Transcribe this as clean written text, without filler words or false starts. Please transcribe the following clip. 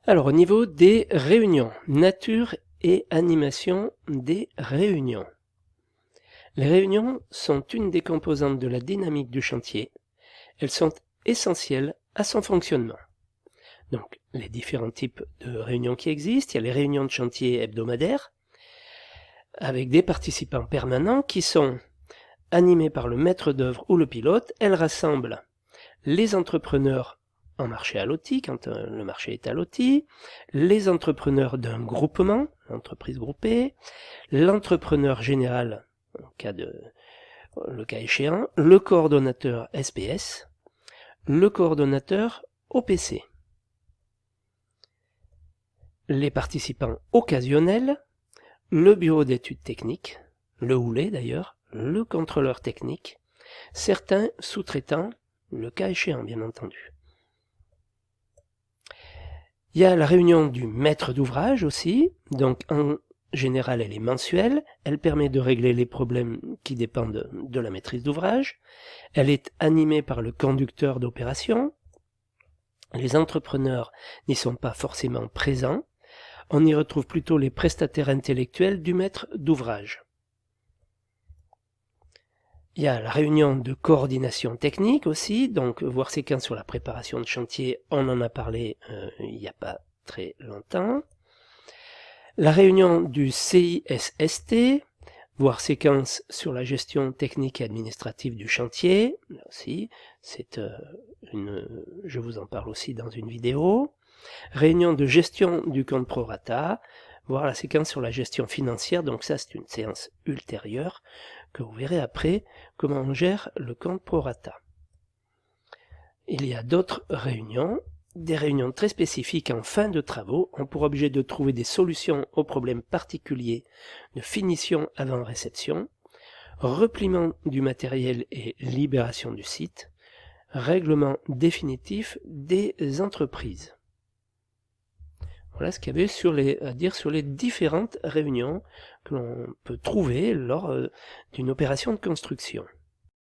Alors, au niveau des réunions, nature et animation des réunions. Les réunions sont une des composantes de la dynamique du chantier. Elles sont essentielles à son fonctionnement. Donc, les différents types de réunions qui existent, il y a les réunions de chantier hebdomadaires, avec des participants permanents qui sont animés par le maître d'œuvre ou le pilote. Elles rassemblent les entrepreneurs en marché à loti, quand le marché est à loti, les entrepreneurs d'un groupement, l'entreprise groupée, l'entrepreneur général, le cas échéant, le coordonnateur SPS, le coordonnateur OPC. Les participants occasionnels, le bureau d'études techniques, le houlet d'ailleurs, le contrôleur technique, certains sous-traitants, le cas échéant bien entendu. Il y a la réunion du maître d'ouvrage aussi, donc en général elle est mensuelle, elle permet de régler les problèmes qui dépendent de la maîtrise d'ouvrage, elle est animée par le conducteur d'opération, les entrepreneurs n'y sont pas forcément présents, on y retrouve plutôt les prestataires intellectuels du maître d'ouvrage. Il y a la réunion de coordination technique aussi, donc voir séquence sur la préparation de chantier, on en a parlé il n'y a pas très longtemps. La réunion du CISST, voir séquence sur la gestion technique et administrative du chantier, là aussi, je vous en parle aussi dans une vidéo. Réunion de gestion du compte prorata, voir la séquence sur la gestion financière, donc ça c'est une séance ultérieure, que vous verrez après comment on gère le compte prorata. Il y a d'autres réunions, des réunions très spécifiques en fin de travaux, ont pour objet de trouver des solutions aux problèmes particuliers de finition avant réception, repliement du matériel et libération du site, règlement définitif des entreprises. Voilà ce qu'il y avait à dire sur les différentes réunions que l'on peut trouver lors d'une opération de construction.